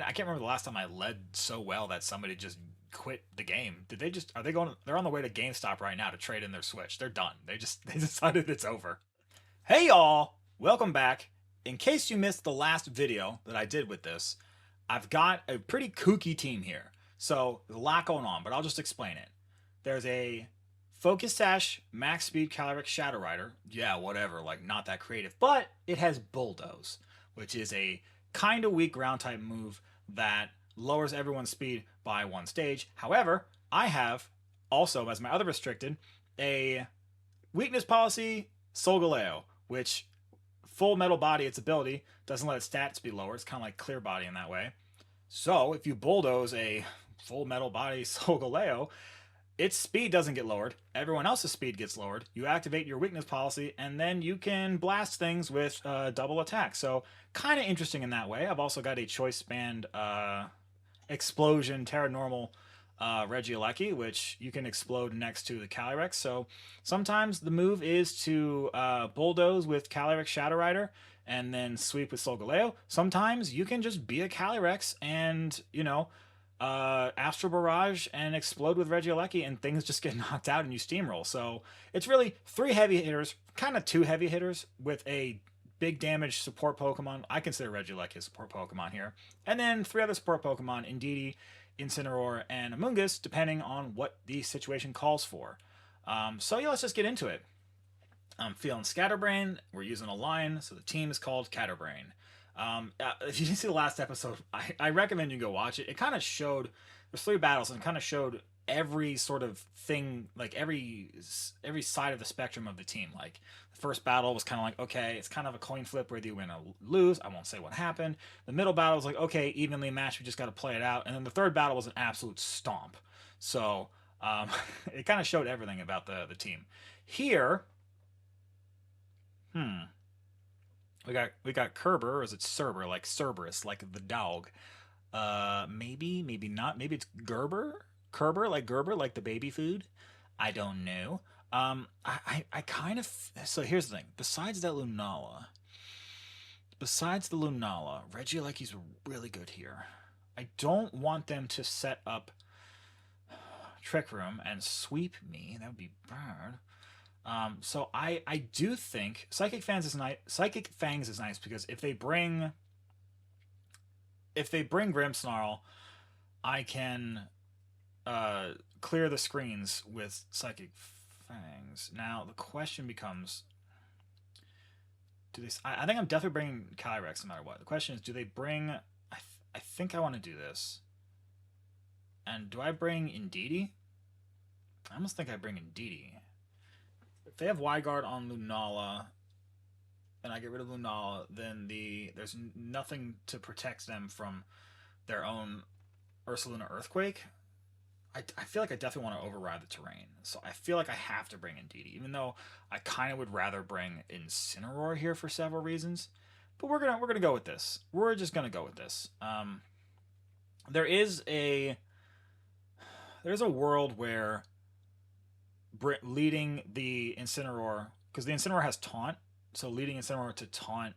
I can't remember the last time I led so well that somebody just quit the game. Did they just? Are they going? They're on the way to GameStop right now to trade in their Switch. They're done. They decided it's over. Hey y'all, welcome back. In case you missed the last video that I did with this, I've got a pretty kooky team here. So there's a lot going on, but I'll just explain it. There's a Focus Sash Max Speed Calyrex Shadow Rider. Yeah, whatever, like not that creative. But it has Bulldoze, which is a kind of weak ground type move that lowers everyone's speed by one stage. However, I have also, as my other restricted, a weakness policy Solgaleo, which full metal body, its ability, doesn't let its stats be lower. It's kind of like clear body in that way. So if you bulldoze a full metal body Solgaleo, its speed doesn't get lowered. Everyone else's speed gets lowered. You activate your weakness policy, and then you can blast things with double attack. So kind of interesting in that way. I've also got a choice band explosion Terra Normal Regieleki, which you can explode next to the Calyrex. So sometimes the move is to bulldoze with Calyrex Shadow Rider and then sweep with Solgaleo. Sometimes you can just be a Calyrex and, Astral Barrage and explode with Regieleki, and things just get knocked out and you steamroll. So it's really 3 heavy hitters, kind of 2 heavy hitters with a big damage support Pokemon. I consider Regieleki a support Pokemon here. And then 3 other support Pokemon, Indeedee, Incineroar, and Amoonguss, depending on what the situation calls for. So yeah, let's just get into it. I'm feeling Scatterbrain. We're using a line, so the team is called Scatterbrain. If you didn't see the last episode, I recommend you go watch it. It kind of showed, there's 3 battles, and it kind of showed every sort of thing, like every side of the spectrum of the team. Like the first battle was kind of like, okay, it's kind of a coin flip whether you win or lose. I won't say what happened. The middle battle was like, okay, evenly matched, we just got to play it out. And then the third battle was an absolute stomp. So it kind of showed everything about the team. Here, we got Kerber, or is it Cerber, like Cerberus, like the dog. Maybe not. Maybe it's Kerber, like Gerber, like the baby food. I don't know. I kind of. So here's the thing. Besides the Lunala, Regielecki's really good here. I don't want them to set up Trick Room and sweep me. That would be bad. So I do think Psychic Fangs is nice. Psychic Fangs is nice because if they bring Grimmsnarl, I can clear the screens with Psychic Fangs. Now the question becomes, do they? I think I'm definitely bringing Calyrex no matter what. The question is, do they bring? I think I want to do this. And do I bring Indeedee? I almost think I bring Indeedee. If they have Wyguard on Lunala, and I get rid of Lunala, then there's nothing to protect them from their own Ursaluna Earthquake. I feel like I definitely want to override the terrain, so I feel like I have to bring Indeedee, even though I kind of would rather bring Incineroar here for several reasons. But we're gonna go with this. We're just gonna go with this. There's a world where leading the Incineroar, because the Incineroar has taunt, so leading Incineroar to taunt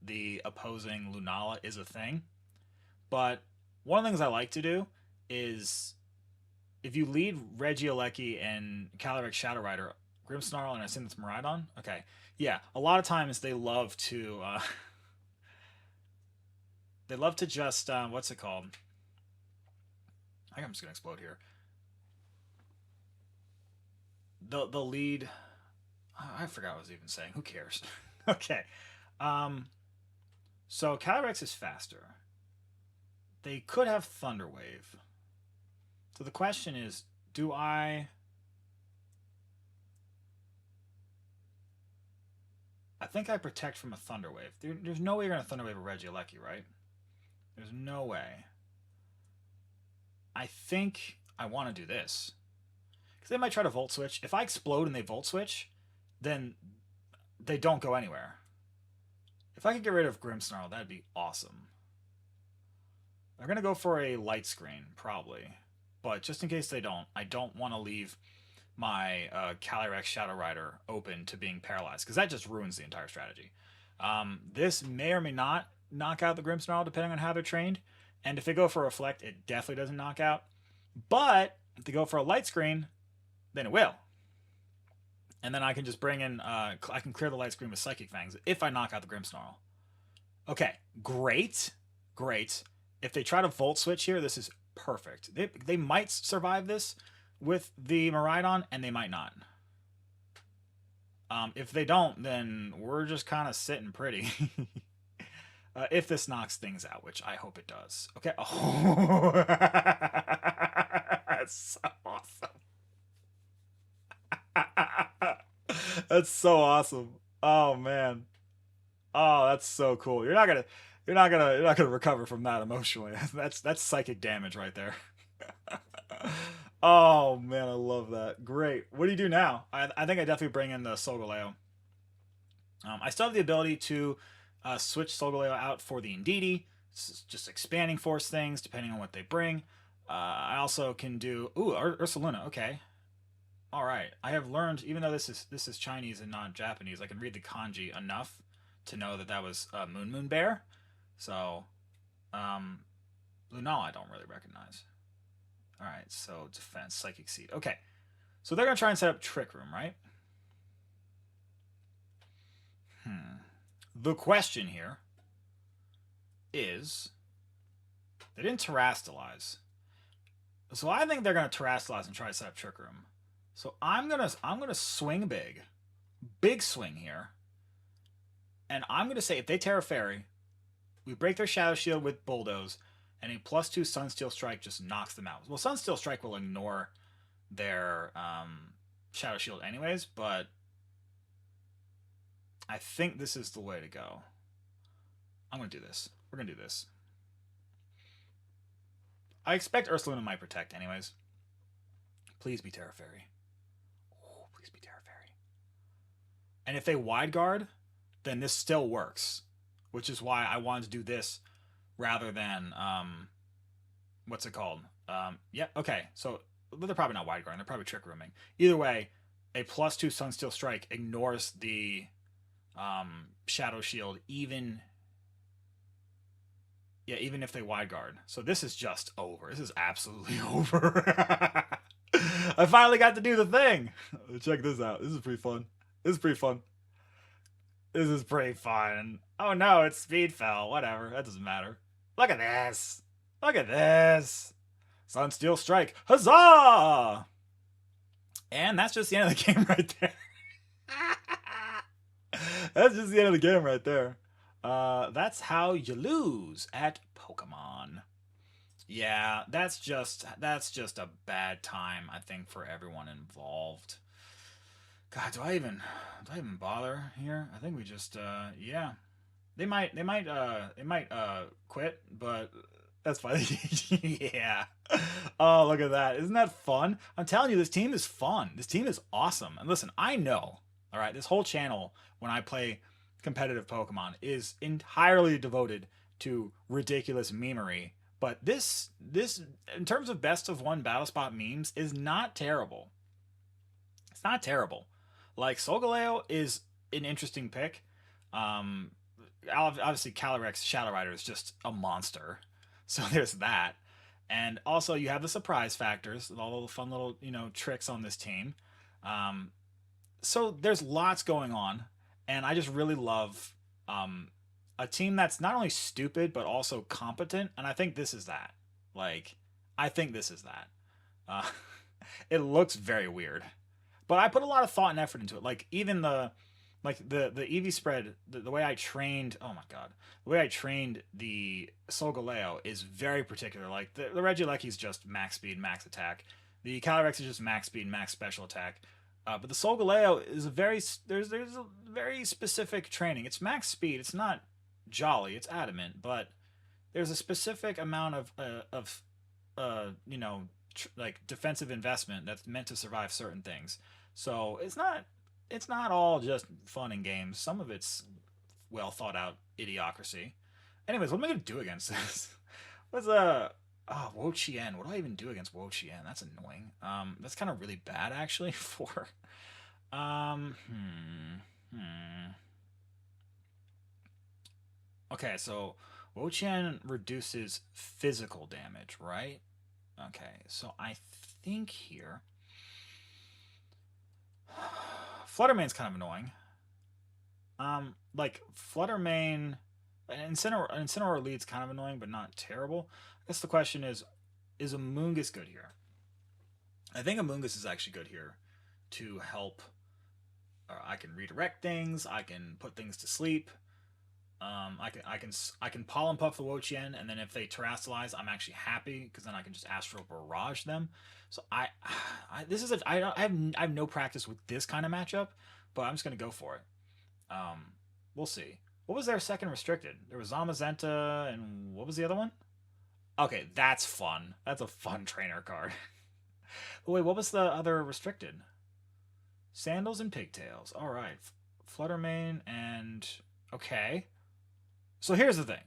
the opposing Lunala is a thing. But one of the things I like to do is, if you lead Regieleki and Calyrex Shadow Rider, Grimmsnarl, and I assume it's Miraidon. Okay, yeah. A lot of times they love to just what's it called? I think I'm just gonna explode here. The lead. I forgot what I was even saying. Who cares? Okay. So Calyrex is faster. They could have Thunder Wave. So the question is, do I think I protect from a Thunder Wave. There's no way you're going to Thunder Wave a Regieleki, right? There's no way. I think I want to do this. Because they might try to Volt Switch. If I explode and they Volt Switch, then they don't go anywhere. If I could get rid of Grimmsnarl, that'd be awesome. They're going to go for a Light Screen, probably. But just in case they don't, I don't want to leave my Calyrex Shadow Rider open to being paralyzed, because that just ruins the entire strategy. This may or may not knock out the Grimmsnarl, depending on how they're trained. And if they go for Reflect, it definitely doesn't knock out. But if they go for a Light Screen, then it will. And then I can just bring in, I can clear the Light Screen with Psychic Fangs if I knock out the Grimmsnarl. Okay, great. Great. If they try to Volt Switch here, this is perfect. They might survive this with the Miraidon, and they might not. If they don't, then we're just kind of sitting pretty. If this knocks things out, which I hope it does. Okay. Oh, that's so awesome. That's so awesome. Oh man. Oh, that's so cool. You're not gonna recover from that emotionally. That's psychic damage right there. Oh man, I love that. Great. What do you do now? I think I definitely bring in the Solgaleo. I still have the ability to switch Solgaleo out for the Indeedee, just expanding force things depending on what they bring. I also can do Ursaluna. Okay, all right. I have learned, even though this is Chinese and not Japanese, I can read the kanji enough to know that was Moon Bear. So, Lunala I don't really recognize. All right, so defense, Psychic Seed. Okay, so they're gonna try and set up Trick Room, right? The question here is, they didn't Terrastalize, so I think they're gonna Terrastalize and try to set up Trick Room. So I'm gonna swing big swing here, and I'm gonna say if they Terra Fairy, we break their Shadow Shield with Bulldoze, and a +2 Sunsteel Strike just knocks them out. Well, Sunsteel Strike will ignore their Shadow Shield anyways, but I think this is the way to go. I'm going to do this. We're going to do this. I expect Ursaluna might protect anyways. Please be Terra Fairy. Oh, please be Terra Fairy. And if they Wide Guard, then this still works, which is why I wanted to do this rather than, what's it called? Yeah, okay. So they're probably not Wide Guard. They're probably Trick Rooming. Either way, a +2 Sunsteel Strike ignores the Shadow Shield, even if they Wide Guard. So this is just over. This is absolutely over. I finally got to do the thing. Check this out. This is pretty fun. This is pretty fun. Oh no, it's Speed Fell. Whatever. That doesn't matter. Look at this. Look at this. Sunsteel Strike. Huzzah! And that's just the end of the game right there. That's just the end of the game right there. That's how you lose at Pokemon. Yeah, that's just a bad time, I think, for everyone involved. God, do I even bother here? I think we just yeah. They might quit, but that's fine. Yeah. Oh, look at that. Isn't that fun? I'm telling you, this team is fun. This team is awesome. And listen, I know, all right, this whole channel, when I play competitive Pokemon, is entirely devoted to ridiculous memery. But this, in terms of best of one battle spot memes, is not terrible. It's not terrible. Like, Solgaleo is an interesting pick. Obviously, Calyrex Shadow Rider is just a monster. So there's that. And also, you have the surprise factors, all the fun little, tricks on this team. So there's lots going on. And I just really love a team that's not only stupid, but also competent. And I think this is that. I think this is that. It looks very weird. But I put a lot of thought and effort into it. Like, even the EV spread, the way I trained, oh my god, the way I trained the Solgaleo is very particular. Like, the Regieleki is just max speed, max attack. The Calyrex is just max speed, max special attack. But the Solgaleo is there's a very specific training. It's max speed. It's not jolly. It's adamant. But there's a specific amount of defensive investment that's meant to survive certain things. So it's not all just fun and games. Some of it's well thought out idiocracy. Anyways, what am I gonna do against this? Wo Chien. What do I even do against Wo Chien? That's annoying. That's kind of really bad actually for Okay, so Wo-Chien reduces physical damage, right? Okay, so I think here... Fluttermane's kind of annoying. Like, Fluttermane... Incineroar lead's kind of annoying, but not terrible. I guess the question is Amoonguss good here? I think Amoonguss is actually good here to help. I can redirect things. I can put things to sleep. I can pollen puff the Wo-Chien, and then if they terastallize, I'm actually happy because then I can just astral barrage them. So I have no practice with this kind of matchup, but I'm just gonna go for it. We'll see. What was their second restricted? There was Zamazenta, and what was the other one? Okay, that's fun. That's a fun trainer card. But wait, what was the other restricted? Sandals and pigtails. All right, Fluttermane and okay. So here's the thing.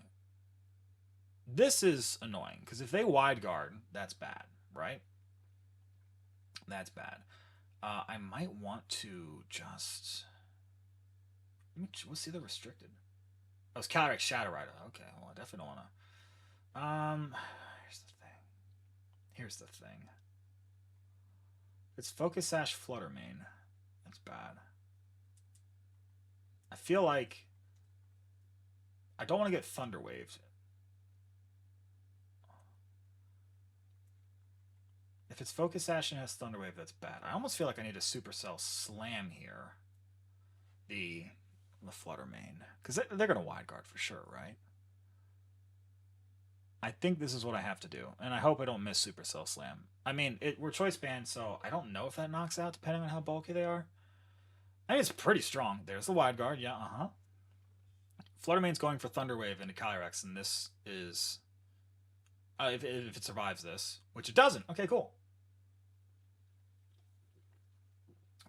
This is annoying because if they wide guard, that's bad, right? That's bad. I might want to just. What's the other restricted? Oh, it's Calyrex Shadow Rider. Okay, well, I definitely don't want to. Here's the thing. It's Focus Sash Fluttermane. That's bad. I feel like I don't want to get Thunder Waved. If it's Focus Sash and has Thunder Wave, that's bad. I almost feel like I need a Supercell Slam here. The Fluttermane. Because they're going to wide guard for sure, right? I think this is what I have to do. And I hope I don't miss Supercell Slam. I mean, we're choice banned, so I don't know if that knocks out depending on how bulky they are. I think it's pretty strong. There's the wide guard. Yeah, Fluttermane's going for Thunder Wave into Calyrex, and this is... if it survives this, which it doesn't. Okay, cool.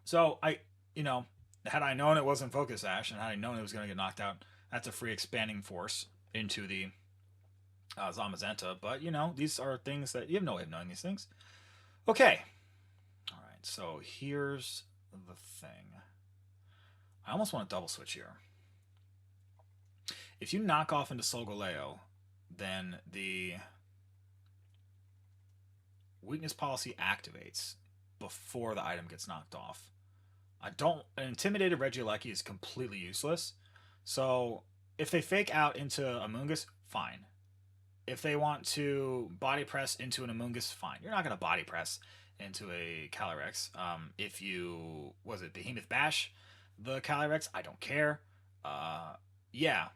So, had I known it wasn't Focus Sash, and had I known it was going to get knocked out, that's a free expanding force into the Zamazenta. But, these are things that you have no way of knowing these things. Okay. All right, so here's the thing. I almost want to double switch here. If you knock off into Solgaleo, then the weakness policy activates before the item gets knocked off. An intimidated Regieleki is completely useless. So if they fake out into Amoonguss, fine. If they want to body press into an Amoonguss, fine. You're not going to body press into a Calyrex. If you Behemoth Bash the Calyrex, I don't care. Yeah.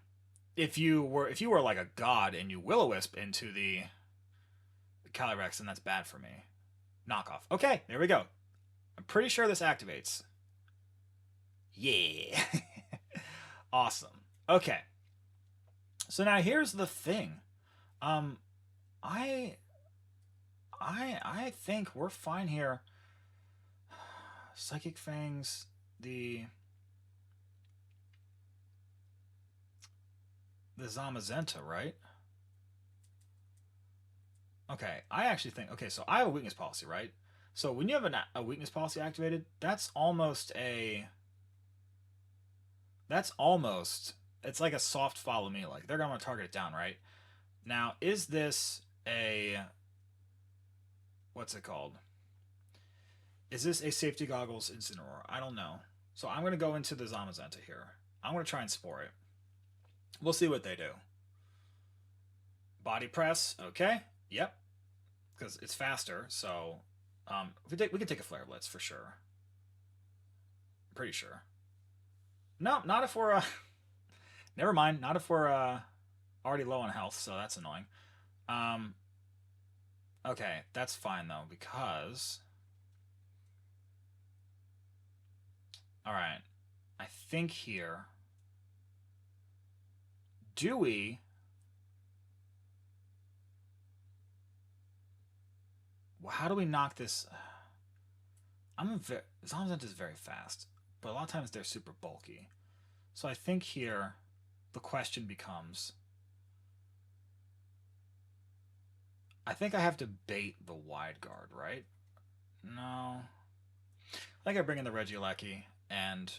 If you were like a god and you Will-O-Wisp into the Calyrex, then that's bad for me. Knockoff. Okay, there we go. I'm pretty sure this activates. Yeah. Awesome. Okay. So now here's the thing. I think we're fine here. Psychic Fangs, the Zamazenta, right? Okay, I actually think... Okay, so I have a weakness policy, right? So when you have a weakness policy activated, that's almost... It's like a soft follow me. Like, they're going to want to target it down, right? Now, is this a... What's it called? Is this a Safety Goggles Incineroar? I don't know. So I'm going to go into the Zamazenta here. I'm going to try and Spore it. We'll see what they do. Body press, okay. Yep. Because it's faster, so... we can take a Flare Blitz for sure. I'm pretty sure. No, not if we're... Never mind. Not if we're already low on health, so that's annoying. Okay, that's fine, though, because... Alright. I think here... Do we... Well, how do we knock this... Zamazenta is very fast, but a lot of times they're super bulky. So I think here the question becomes... I think I have to bait the wide guard, right? No. I think I bring in the Regieleki, and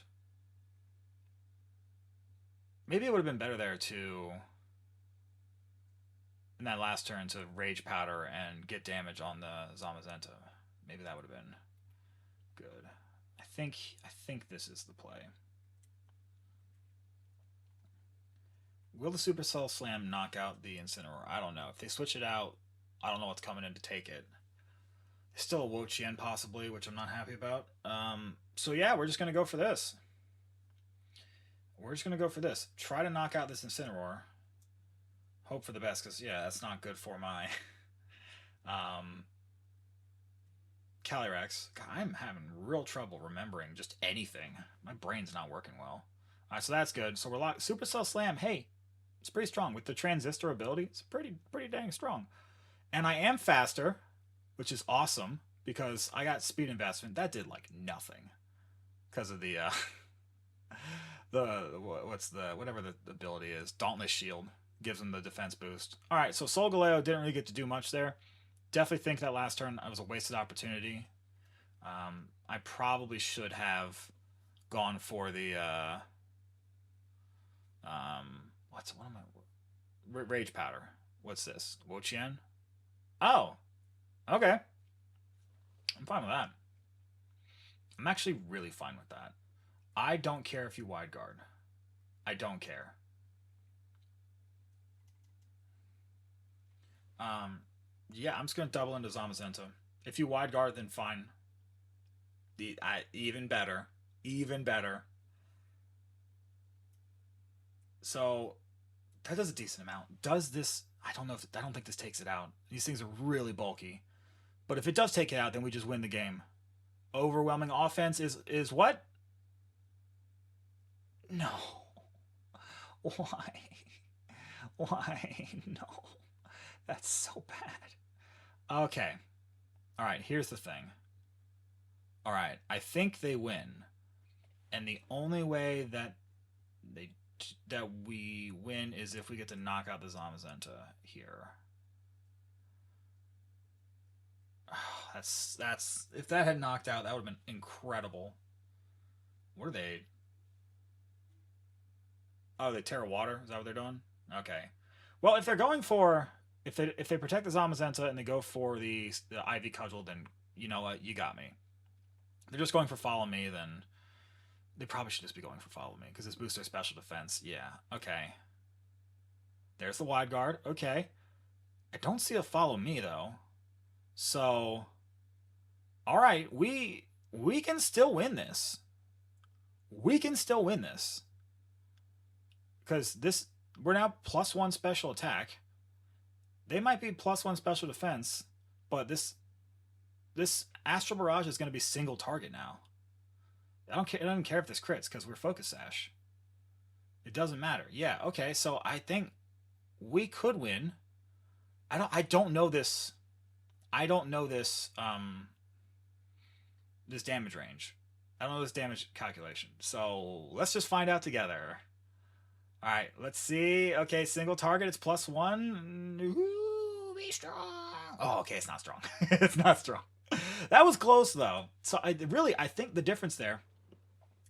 maybe it would have been better there to in that last turn to Rage Powder and get damage on the Zamazenta. Maybe that would have been good. I think this is the play. Will the Supercell Slam knock out the Incineroar? I don't know. If they switch it out, I don't know what's coming in to take it. Still a Wo-Chien possibly, which I'm not happy about. So yeah, we're just going to go for this. We're just going to go for this. Try to knock out this Incineroar. Hope for the best, because, yeah, that's not good for my Calyrex. God, I'm having real trouble remembering just anything. My brain's not working well. Alright, so that's good. So we're locked. Supercell Slam, hey, it's pretty strong. With the Transistor ability, it's pretty dang strong. And I am faster, which is awesome, because I got speed investment. That did, like, nothing. Because of the, whatever the ability is. Dauntless Shield gives him the defense boost. Alright, so Solgaleo didn't really get to do much there. Definitely think that last turn was a wasted opportunity. I probably should have gone for the, what am I... Rage Powder. What's this? Wo-Chien? Oh! Okay. I'm fine with that. I'm actually really fine with that. I don't care if you wide guard. I don't care. Yeah, I'm just gonna double into Zamazenta. If you wide guard, then fine. Even better. Even better. So that does a decent amount. Does this? I don't know. I don't think this takes it out. These things are really bulky. But if it does take it out, then we just win the game. Overwhelming offense is what? No. Why? Why? No. That's so bad. Okay. All right, here's the thing. All right, I think they win. And the only way that we win is if we get to knock out the Zamazenta here. That's if that had knocked out, that would have been incredible. What are they? Oh, they Terra Water? Is that what they're doing? Okay. Well, if they're going for if they protect the Zamazenta and they go for the Ivy Cudgel, then you know what, you got me. If they're just going for Follow Me, then they probably should just be going for Follow Me because it's boosts their special defense. Yeah. Okay. There's the wide guard. Okay. I don't see a Follow Me though. So, all right, we can still win this. We can still win this. Because we're now +1 special attack. They might be +1 special defense, but this Astral Barrage is going to be single target now. I don't care if this crits because we're Focus Sash. It doesn't matter. Yeah, okay, so I think we could win. I don't know this. I don't know this this damage range. I don't know this damage calculation. So let's just find out together. Alright, let's see. Okay, single target, it's +1. Ooh, be strong. Oh, okay, it's not strong. It's not strong. That was close, though. So I think the difference there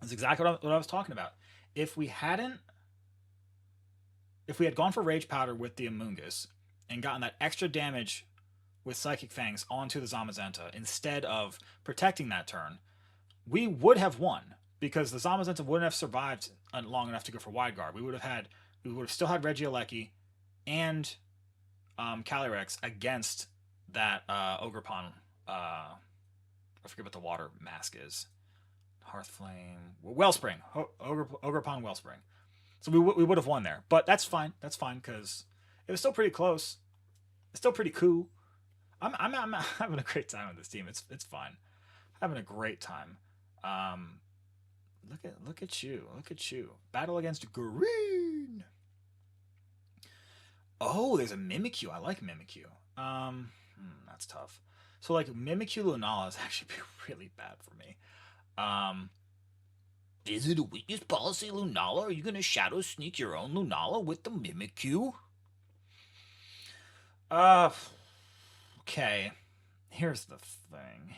is exactly what I was talking about. If we had gone for Rage Powder with the Amoonguss and gotten that extra damage with Psychic Fangs onto the Zamazenta instead of protecting that turn, we would have won because the Zamazenta wouldn't have survived long enough to go for wide guard. We would have still had Regieleki and Calyrex against that Ogerpon. I forget what the water mask is. Hearthflame, Wellspring, Ogerpon Wellspring. So we would have won there, but that's fine. That's fine because it was still pretty close. It's still pretty cool. I'm having a great time with this team. It's fine. Having a great time. Look at you. Battle against Green. Oh, there's a Mimikyu. I like Mimikyu. That's tough. So like Mimikyu Lunala is actually really bad for me. Is it a weakness policy, Lunala? Are you gonna shadow sneak your own Lunala with the Mimikyu? Okay. Here's the thing.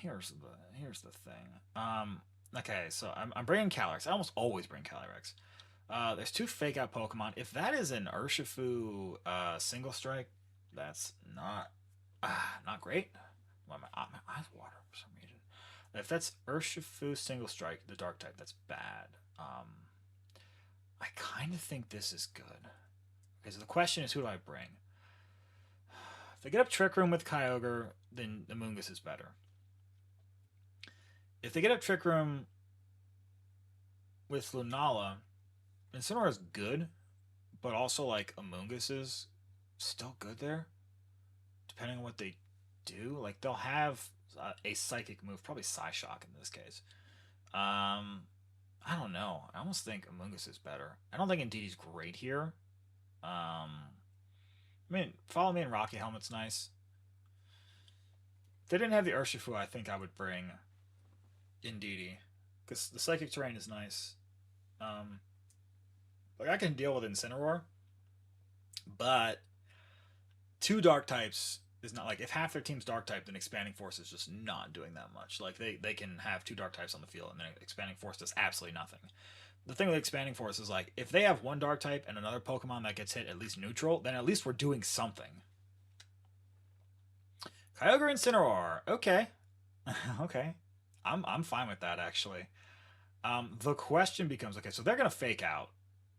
Okay, so I'm bringing Calyrex. I almost always bring Calyrex. There's two fake out Pokemon. If that is an Urshifu single strike, That's not great. Why my eyes water for some reason. If that's Urshifu single strike, the dark type, that's bad. I kind of think this is good. Okay, so the question is, who do I bring? If they get up Trick Room with Kyogre, then the Amoonguss is better. If they get up Trick Room with Lunala, Incineroar is good, but also like Amoonguss is still good there, depending on what they do. Like they'll have a psychic move, probably Psyshock in this case. I don't know. I almost think Amoonguss is better. I don't think Indeedee is great here. I mean, Follow Me and Rocky Helmet's nice. If they didn't have the Urshifu, I think I would bring Indeedee, because the Psychic Terrain is nice. Like I can deal with Incineroar, but two Dark types is not like if half their team's Dark type, then Expanding Force is just not doing that much. Like they can have two Dark types on the field, and then Expanding Force does absolutely nothing. The thing with Expanding Force is like if they have one Dark type and another Pokemon that gets hit at least neutral, then at least we're doing something. Kyogre Incineroar, okay, okay, I'm fine with that actually. The question becomes, okay, so they're gonna fake out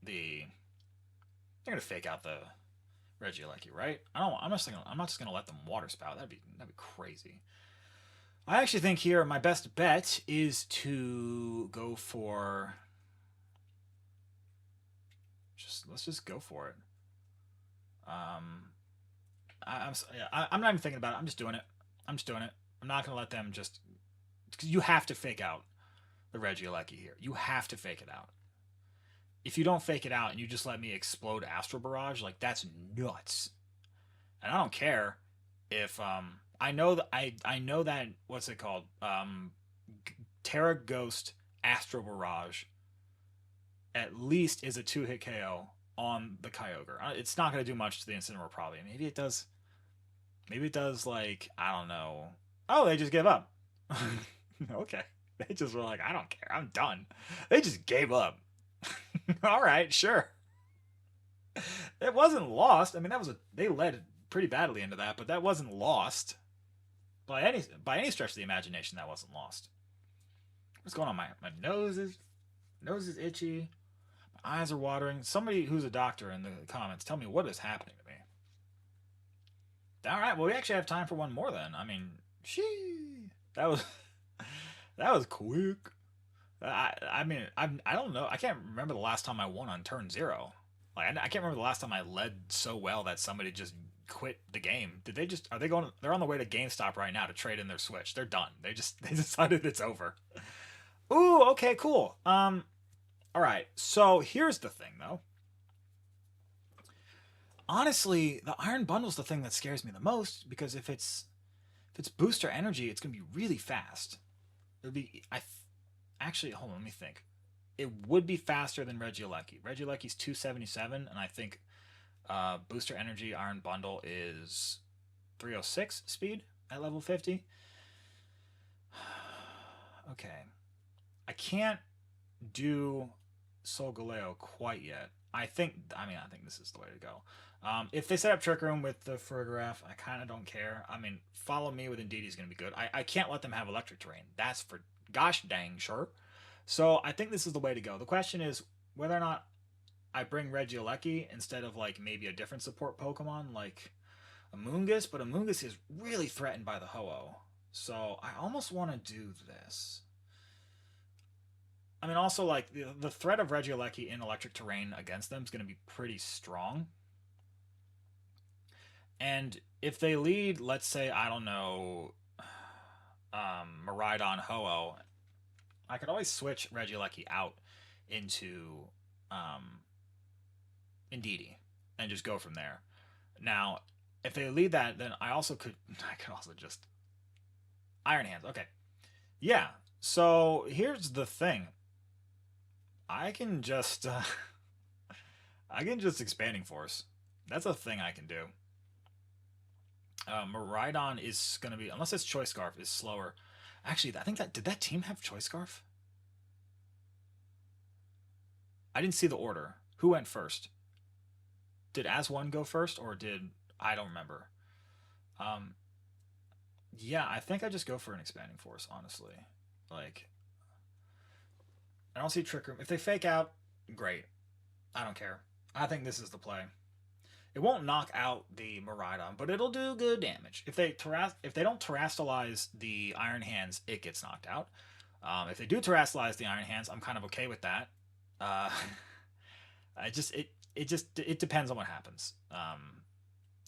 the Regieleki, right? I'm not just gonna let them water spout. That'd be crazy. I actually think here my best bet is to go for let's just go for it. I'm not even thinking about it. I'm just doing it. I'm not gonna let them just, because you have to fake out the Regieleki here. You have to fake it out. If you don't fake it out and you just let me explode Astral Barrage, like that's nuts. And I don't care if I know that what's it called? Terra Ghost Astral Barrage at least is a 2-hit KO on the Kyogre. It's not going to do much to the Incineroar probably. Maybe it does. Maybe it does, like, I don't know. Oh, they just gave up. Okay. They just were like, I don't care. I'm done. They just gave up. All right, sure. It wasn't lost. I mean, they led pretty badly into that, but that wasn't lost by any stretch of the imagination. That wasn't lost. What's going on? My nose is itchy. My eyes are watering. Somebody who's a doctor in the comments, tell me what is happening to me. All right, well, we actually have time for one more then. I mean, that was quick. I mean, I don't know. I can't remember the last time I won on turn 0. Like I can't remember the last time I led so well that somebody just quit the game. Did they just? Are they going? They're on the way to GameStop right now to trade in their Switch. They're done. They decided it's over. Ooh, okay, cool. All right. So here's the thing, though. Honestly, the Iron Bundle's the thing that scares me the most, because if it's booster energy, it's gonna be really fast. It'll be actually, hold on, let me think. It would be faster than Regieleki. Regieleki's 277, and I think Booster Energy Iron Bundle is 306 speed at level 50. Okay. I can't do Solgaleo quite yet. I think this is the way to go. If they set up Trick Room with the Ferograph, I kind of don't care. I mean, Follow Me with Indeedee is going to be good. I can't let them have Electric Terrain. That's for gosh dang sure. So I think this is the way to go. The question is whether or not I bring Regieleki instead of like maybe a different support Pokemon like Amoonguss, but Amoonguss is really threatened by the Ho-Oh. So I almost want to do this. I mean, also like the threat of Regieleki in Electric Terrain against them is going to be pretty strong. And if they lead, let's say, I don't know, Miraidon Ho-Oh, I could always switch Regieleki out into Indeedee and just go from there. Now, if they lead that, then I could also just Iron Hands. Okay. Yeah. So here's the thing. I can just Expanding Force. That's a thing I can do. Miraidon is going to be, unless it's Choice Scarf, is slower. Actually, I think did that team have Choice Scarf? I didn't see the order. Who went first? Did As1 go first, or did I don't remember. Um, yeah, I think I just go for an Expanding Force, honestly. Like, I don't see Trick Room. If they fake out, great. I don't care. I think this is the play. It won't knock out the Miraidon, but it'll do good damage. If they don't terrastalize the Iron Hands, it gets knocked out. If they do terrastalize the Iron Hands, I'm kind of okay with that. Uh, it depends on what happens.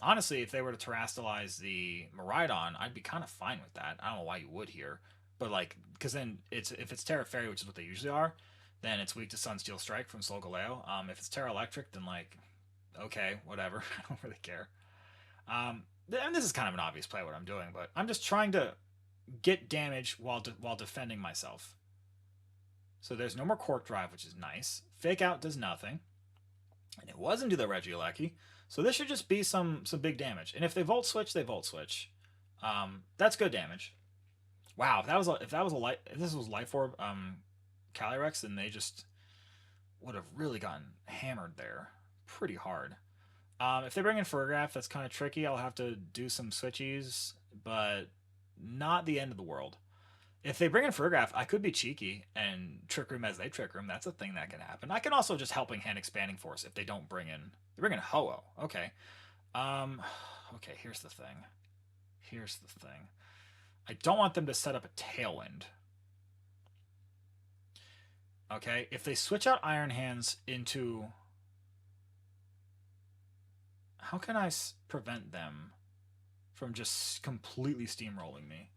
Honestly, if they were to terrastalize the Miraidon, I'd be kind of fine with that. I don't know why you would here, but like, because then if it's Terra Fairy, which is what they usually are, then it's weak to Sunsteel Strike from Solgaleo. If it's Terra Electric, then like, okay, whatever. I don't really care. And this is kind of an obvious play what I'm doing, but I'm just trying to get damage while defending myself. So there's no more Cork Drive, which is nice. Fake Out does nothing, and it wasn't do the Regieleki. So this should just be some big damage. And if they Volt Switch, they Volt Switch. That's good damage. Wow, if this was Life Orb Calyrex, then they just would have really gotten hammered there pretty hard. If they bring in Furgraph, that's kind of tricky. I'll have to do some switchies, but not the end of the world. If they bring in Furgraph, I could be cheeky and Trick Room as they Trick Room. That's a thing that can happen. I can also just Helping Hand Expanding Force if they don't bring in... They bring in Ho-Oh. Okay. Okay, here's the thing. Here's the thing. I don't want them to set up a Tailwind. Okay, if they switch out Iron Hands into... How can I prevent them from just completely steamrolling me?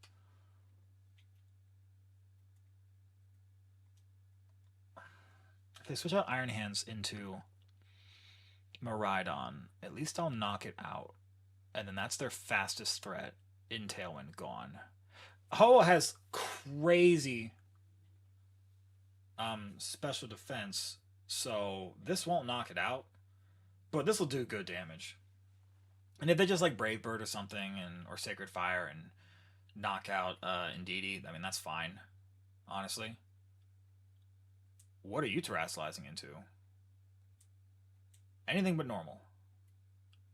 If they switch out Iron Hands into Miraidon, at least I'll knock it out. And then that's their fastest threat in Tailwind gone. Ho has crazy special defense, so this won't knock it out, but this will do good damage. And if they just like Brave Bird or something, or Sacred Fire and knock out Indeedee, I mean, that's fine, honestly. What are you terrestrializing into? Anything but normal.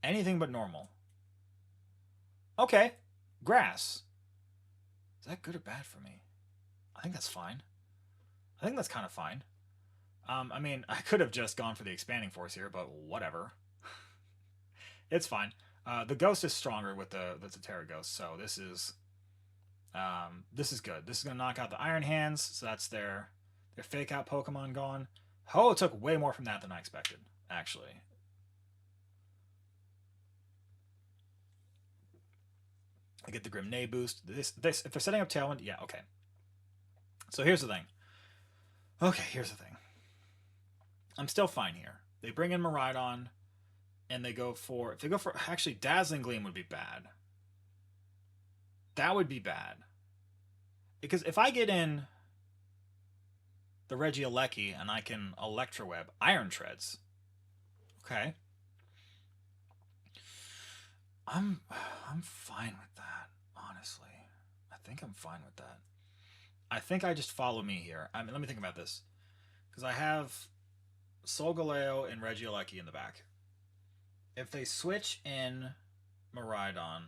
Anything but normal. Okay. Grass. Is that good or bad for me? I think that's fine. I think that's kind of fine. I mean, I could have just gone for the Expanding Force here, but whatever. It's fine. The Ghost is stronger with the Terra Ghost, so this is good. This is going to knock out the Iron Hands, so that's their Fake Out Pokemon gone. Ho took way more from that than I expected, actually. I get the Grimnay boost. This if they're setting up Tailwind, yeah, okay. So here's the thing. Okay, here's the thing. I'm still fine here. They bring in Miraidon, and they go for... If they go for... Actually, Dazzling Gleam would be bad. That would be bad. Because if I get in the Regieleki and I can Electroweb Iron Treads, okay, I'm fine with that, honestly. I think I'm fine with that. I think I just follow me here. I mean, let me think about this. Because I have Solgaleo and Regieleki in the back. If they switch in Miraidon,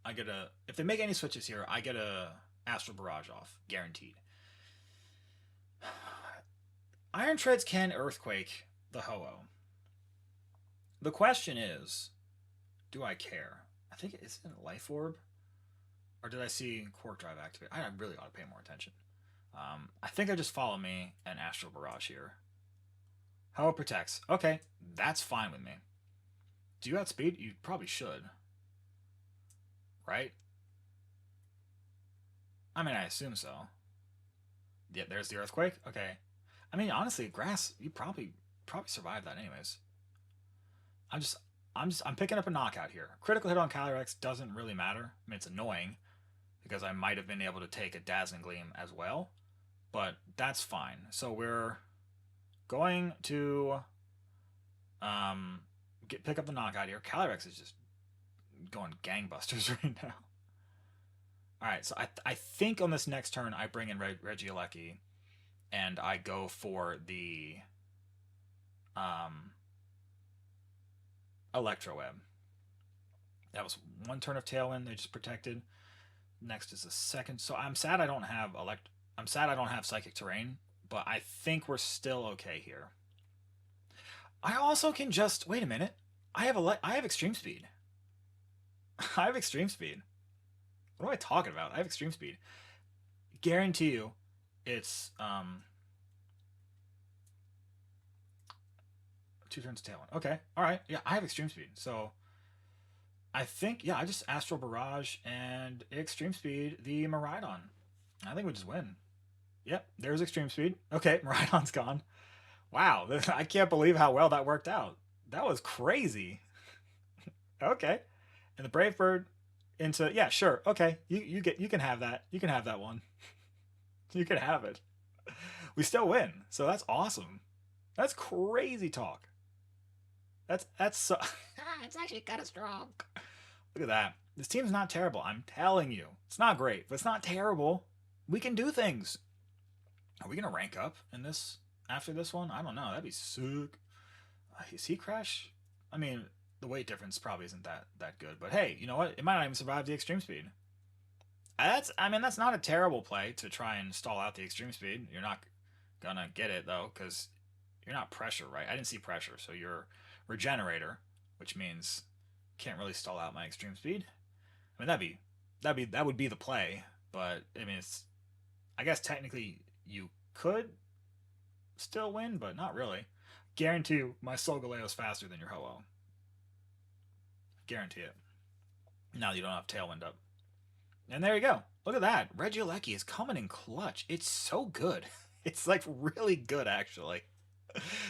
I get a... If they make any switches here, I get a Astral Barrage off. Guaranteed. Iron Treads can Earthquake the Ho-Oh. The question is, do I care? I think it's in Life Orb. Or did I see Quark Drive activate? I really ought to pay more attention. I think I just follow me and Astral Barrage here. Ho-Oh protects. Okay, that's fine with me. Do you outspeed? You probably should. Right? I mean, I assume so. Yeah, there's the Earthquake. Okay. I mean, honestly, Grass, you probably survive that anyways. I'm picking up a knockout here. Critical hit on Calyrex doesn't really matter. I mean, it's annoying because I might have been able to take a Dazzling Gleam as well, but that's fine. So we're going to pick up the knockout here. Calyrex is just going gangbusters right now. All right, so I think on this next turn I bring in Regieleki and I go for the Electroweb. That was one turn of Tailwind. They just protected. Next is a second. So I'm sad I don't have I'm sad I don't have Psychic Terrain, but I think we're still okay here. I also can just wait a minute. I have Extreme Speed. I have Extreme Speed. What am I talking about? I have Extreme Speed. Guarantee you, it's 2 turns Tailwind. Okay, all right. Yeah, I have Extreme Speed. So I think I just Astral Barrage and Extreme Speed the Miraidon. I think we just win. Yep, there's Extreme Speed. Okay, Miraidon's gone. Wow, I can't believe how well that worked out. That was crazy. Okay, and the Brave Bird into sure. Okay, you can have that. You can have that one. You can have it. We still win, so that's awesome. That's crazy talk. That's so. It's actually kind of strong. Look at that. This team's not terrible. I'm telling you, it's not great, but it's not terrible. We can do things. Are we gonna rank up in this after this one? I don't know. That'd be sick. Is he Crash? I mean, the weight difference probably isn't that good. But hey, you know what? It might not even survive the Extreme Speed. That's not a terrible play to try and stall out the Extreme Speed. You're not gonna get it though, because you're not Pressure, right? I didn't see Pressure, so you're Regenerator, which means can't really stall out my Extreme Speed. I mean that would be the play, but I mean I guess technically you could still win, but not really. Guarantee you my Solgaleo is faster than your Ho-Oh. Guarantee it. Now that you don't have Tailwind up. And there you go. Look at that. Regieleki is coming in clutch. It's so good. It's like really good, actually.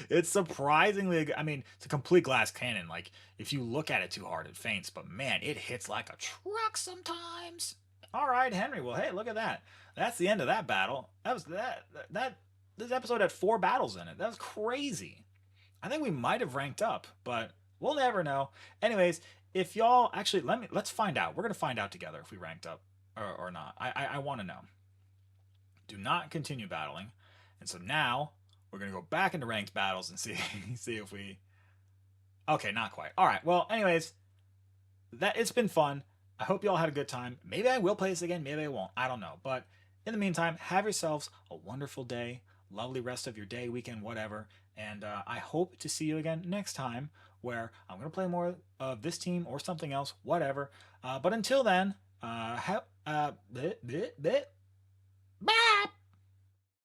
It's surprisingly good. I mean, it's a complete glass cannon. Like, if you look at it too hard, it faints. But man, it hits like a truck sometimes. All right, Henry. Well, hey, look at that. That's the end of that battle. That was this episode had 4 battles in it. That was crazy. I think we might have ranked up, but we'll never know. Anyways, if y'all actually let's find out. We're gonna find out together if we ranked up or not. I want to know. Do not continue battling, and so now we're gonna go back into ranked battles and see if we. Okay, not quite. All right. Well, anyways, it's been fun. I hope y'all had a good time. Maybe I will play this again. Maybe I won't. I don't know. But in the meantime, have yourselves a wonderful day, lovely rest of your day, weekend, whatever. And I hope to see you again next time, where I'm going to play more of this team or something else, whatever. But until then, bye.